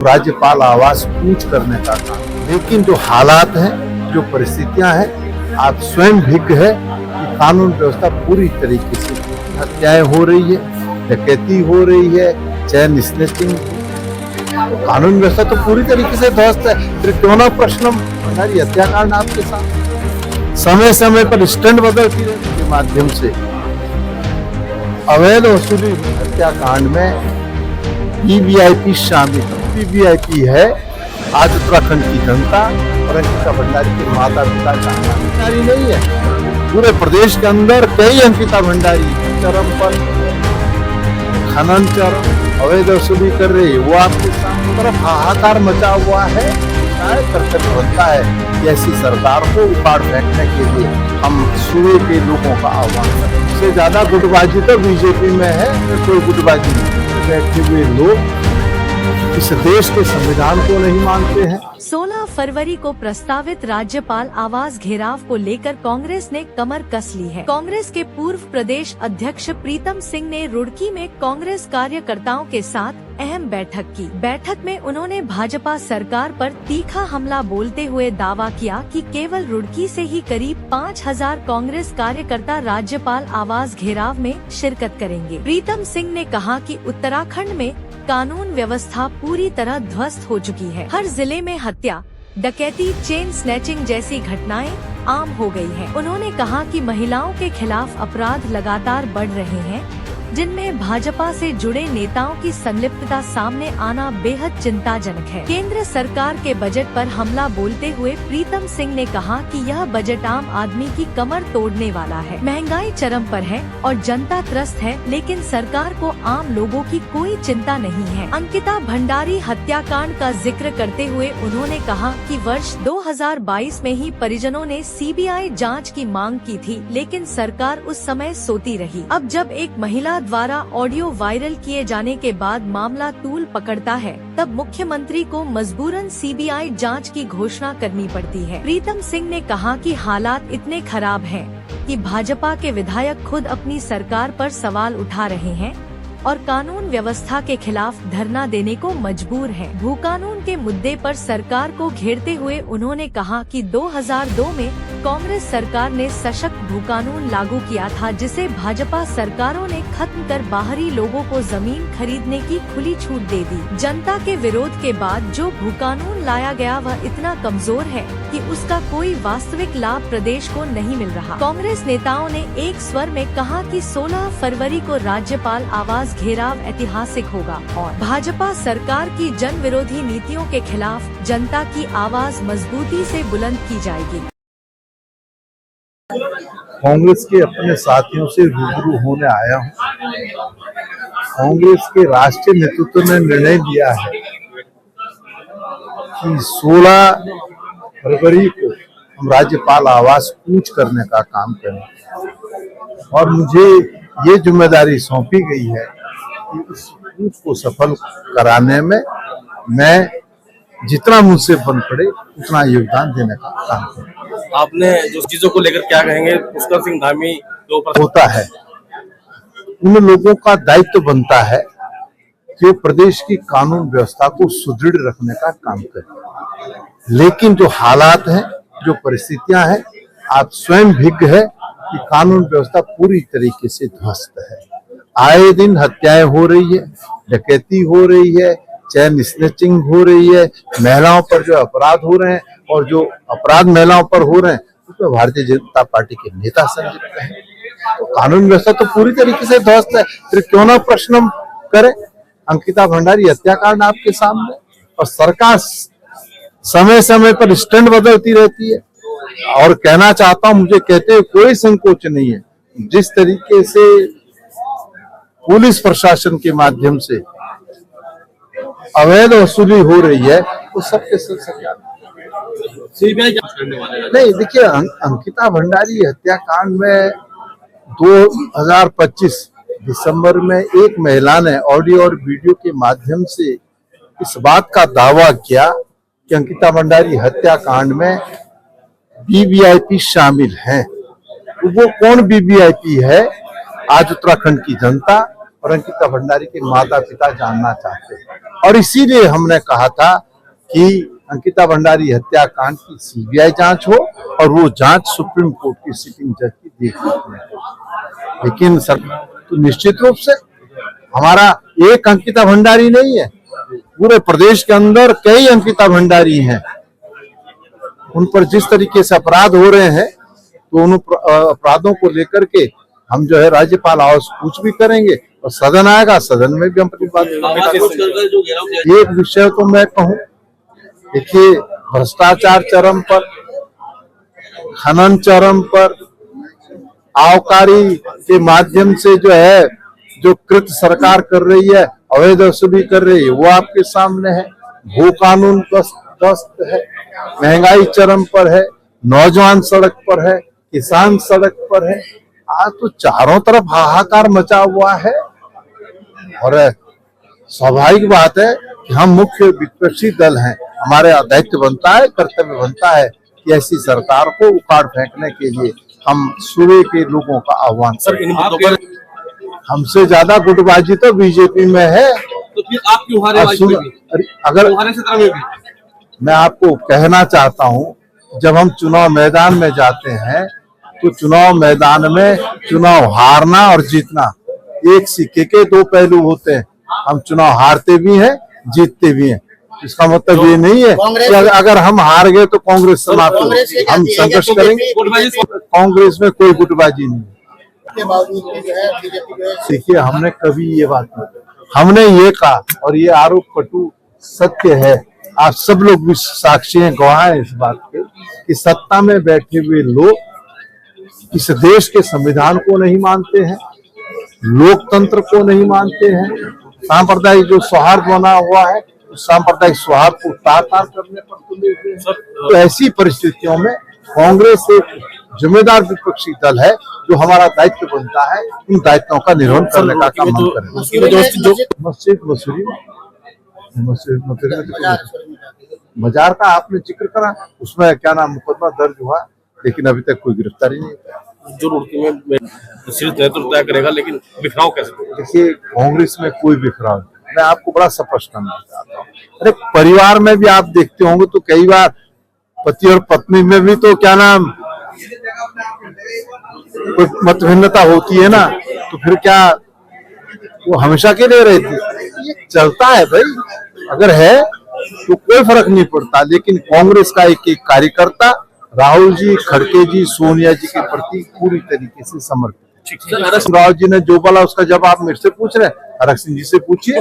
राज्यपाल आवास कूच करने का काम, लेकिन जो हालात हैं, जो परिस्थितियां हैं, आप स्वयं भिज्ञ है कि कानून व्यवस्था पूरी तरीके से हत्याएं हो रही है, डकैती हो रही है, चैन स्नैचिंग, कानून व्यवस्था तो पूरी तरीके से ध्वस्त है। फिर क्यों ना प्रश्न हमारी हत्याकांड आपके साथ समय समय पर स्टैंड बदलती रहने के माध्यम से अवैध वसूली हत्याकांड में वीवीआईपी शामिल। वीवीआईपी है आज उत्तराखंड की जनता और अंकिता भंडारी के माता पिता जानकारी नहीं है। पूरे प्रदेश के अंदर कई अंकिता भंडारी चरम पर खनन चरम अवैध वसूली कर रही है, वो आपके सामने तरफ हाहाकार मचा हुआ है। कर्तव्य बनता है कि ऐसी सरकार को उखाड़ फेंकने के लिए हम सूबे के लोगों का आह्वान करें। इससे ज्यादा गुटबाजी तो बीजेपी में है, कोई गुटबाजी नहीं। बैठे हुए लोग इस देश के संविधान को नहीं मानते हैं। 16 फरवरी को प्रस्तावित राज्यपाल आवास घेराव को लेकर कांग्रेस ने कमर कस ली है। कांग्रेस के पूर्व प्रदेश अध्यक्ष प्रीतम सिंह ने रुड़की में कांग्रेस कार्यकर्ताओं के साथ अहम बैठक की। बैठक में उन्होंने भाजपा सरकार पर तीखा हमला बोलते हुए दावा किया कि केवल रुड़की से ही करीब 5000 कांग्रेस कार्यकर्ता राज्यपाल आवास घेराव में शिरकत करेंगे। प्रीतम सिंह ने कहा कि उत्तराखंड में कानून व्यवस्था पूरी तरह ध्वस्त हो चुकी है। हर जिले में हत्या, डकैती, चेन स्नैचिंग जैसी घटनाएं आम हो गई हैं। उन्होंने कहा कि महिलाओं के खिलाफ अपराध लगातार बढ़ रहे हैं, जिनमें भाजपा से जुड़े नेताओं की संलिप्तता सामने आना बेहद चिंताजनक है। केंद्र सरकार के बजट पर हमला बोलते हुए प्रीतम सिंह ने कहा कि यह बजट आम आदमी की कमर तोड़ने वाला है। महंगाई चरम पर है और जनता त्रस्त है, लेकिन सरकार को आम लोगों की कोई चिंता नहीं है। अंकिता भंडारी हत्याकांड का जिक्र करते हुए उन्होंने कहा कि वर्ष 2022 में ही परिजनों ने सीबीआई जाँच की मांग की थी, लेकिन सरकार उस समय सोती रही। अब जब एक महिला द्वारा ऑडियो वायरल किए जाने के बाद मामला तूल पकड़ता है, तब मुख्यमंत्री को मजबूरन सीबीआई जांच की घोषणा करनी पड़ती है। प्रीतम सिंह ने कहा कि हालात इतने खराब हैं कि भाजपा के विधायक खुद अपनी सरकार पर सवाल उठा रहे हैं और कानून व्यवस्था के खिलाफ धरना देने को मजबूर हैं। भूकानून के मुद्दे पर सरकार को घेरते हुए उन्होंने कहा कि 2002 में कांग्रेस सरकार ने सशक्त भूकानून लागू किया था, जिसे भाजपा सरकारों ने खत्म कर बाहरी लोगों को जमीन खरीदने की खुली छूट दे दी। जनता के विरोध के बाद जो भूकानून लाया गया वह इतना कमजोर है कि उसका कोई वास्तविक लाभ प्रदेश को नहीं मिल रहा। कांग्रेस नेताओं ने एक स्वर में कहा कि 16 फरवरी को राज्यपाल आवास घेराव ऐतिहासिक होगा और भाजपा सरकार की जन विरोधी नीतियों के खिलाफ जनता की आवाज मजबूती से बुलंद की जाएगी। कांग्रेस के अपने साथियों से रूबरू होने आया हूं। कांग्रेस के राष्ट्रीय नेतृत्व ने निर्णय लिया है कि 16 फरवरी को हम राज्यपाल आवास कूच करने का काम करें और मुझे ये जिम्मेदारी सौंपी गई है कि इस कूच को सफल कराने में मैं जितना मुझसे बन पड़े उतना योगदान देने का काम करूं। आपने जो चीजों को लेकर क्या कहेंगे? पुष्कर सिंह धामी के ऊपर होता है, उन लोगों का दायित्व बनता है कि प्रदेश की कानून व्यवस्था को सुदृढ़ रखने का काम करें, लेकिन जो हालात हैं, जो परिस्थितियां हैं, आप स्वयं भिज्ञ है कि कानून व्यवस्था पूरी तरीके से ध्वस्त है। आए दिन हत्याएं हो रही है, डकैती हो रही है, चैन स्नैचिंग हो रही है, महिलाओं पर जो अपराध हो रहे हैं और जो अपराध महिलाओं पर हो रहे हैं उसमें भारतीय जनता पार्टी के नेता संलिप्त हैं। तो कानून व्यवस्था तो पूरी तरीके से ध्वस्त है। फिर क्यों ना प्रश्न करें, अंकिता भंडारी हत्याकांड आपके सामने और सरकार समय समय पर स्टैंड बदलती रहती है। और कहना चाहता हूं, मुझे कहते हुए कोई संकोच नहीं है, जिस तरीके से पुलिस प्रशासन के माध्यम से अवैध वसूली हो रही है वो सबके सीबीआई जांच करने वाले नहीं। देखिए, अंकिता भंडारी हत्याकांड में 2025 दिसंबर में एक महिला ने ऑडियो और वीडियो के माध्यम से इस बात का दावा किया कि अंकिता भंडारी हत्याकांड में वीवीआईपी शामिल हैं। वो कौन वीवीआईपी है आज उत्तराखंड की जनता और अंकिता भंडारी के माता पिता जानना चाहते हैं। और इसीलिए हमने कहा था कि अंकिता भंडारी हत्याकांड की सीबीआई जांच हो और वो जांच सुप्रीम कोर्ट की सिटिंग जज की देखरेख में हो। लेकिन सर तो निश्चित रूप से हमारा एक अंकिता भंडारी नहीं है, पूरे प्रदेश के अंदर कई अंकिता भंडारी हैं। उन पर जिस तरीके से अपराध हो रहे हैं तो उन अपराधों को लेकर के हम जो है राज्यपाल आवास पूछ भी करेंगे और सदन आएगा, सदन में भी हम अपनी बात करेंगे। एक विषय तो मैं कहूँ, देखिए भ्रष्टाचार चरम पर, खनन चरम पर, आबकारी के माध्यम से जो है जो कृत सरकार कर रही है, अवैध वसूली कर रही है, वो आपके सामने है। भू कानून ध्वस्त है, महंगाई चरम पर है, नौजवान सड़क पर है, किसान सड़क पर है। आज तो चारों तरफ हाहाकार मचा हुआ है और स्वाभाविक बात है कि हम मुख्य विपक्षी दल हैं, हमारे दायित्व बनता है, कर्तव्य बनता है कि ऐसी सरकार को उखाड़ फेंकने के लिए हम सूबे के लोगों का आह्वान करें। हमसे ज्यादा गुटबाजी तो बीजेपी में है। तो फिर आप क्यों हारे? अगर क्षेत्र में भी मैं आपको कहना चाहता हूं, जब हम चुनाव मैदान में जाते हैं तो चुनाव मैदान में चुनाव हारना और जीतना एक सिक्के के दो पहलू होते हैं। हम चुनाव हारते भी हैं, जीतते भी हैं। इसका मतलब ये नहीं है कि अगर हम हार गए तो कांग्रेस समाप्त हो, हम संघर्ष करेंगे। कांग्रेस में कोई गुटबाजी नहीं है। देखिए हमने कभी ये बात नहीं, हमने ये कहा और ये आरोप कटु सत्य है। आप सब लोग भी साक्षी हैं, गवाह हैं इस बात के कि सत्ता में बैठे हुए लोग इस देश के संविधान को नहीं मानते हैं, लोकतंत्र को नहीं मानते हैं। सांप्रदायिक जो सौहार्द बना हुआ है, उस सांप्रदायिक सौहार्द को तार-तार करने पर तुले हुए हैं। तो ऐसी परिस्थितियों में कांग्रेस एक जिम्मेदार विपक्षी दल है, जो हमारा दायित्व बनता है उन दायित्वों का निर्वहन करने का काम हम करें। मजार का आपने जिक्र करा, उसमें क्या नाम मुकदमा दर्ज हुआ, लेकिन अभी तक कोई गिरफ्तारी नहीं हुआ। जो रुड़की में नेतृत्व तय करेगा, लेकिन बिखराव कैसे? देखिए कांग्रेस में कोई बिखराव नहीं। मैं आपको बड़ा स्पष्ट करना चाहता हूँ। अरे परिवार में भी आप देखते होंगे तो कई बार पति और पत्नी में भी तो क्या नाम मतभिन्नता होती है ना, तो फिर क्या वो हमेशा के लिए रहती? ये चलता है भाई, अगर है तो कोई फर्क नहीं पड़ता। लेकिन कांग्रेस का एक एक कार्यकर्ता राहुल जी, खड़गे जी, सोनिया जी के प्रति पूरी तरीके से समर्पित। राहुल जी ने जो बोला उसका जवाब मेरे से पूछ रहे, हरक सिंह जी से पूछिए।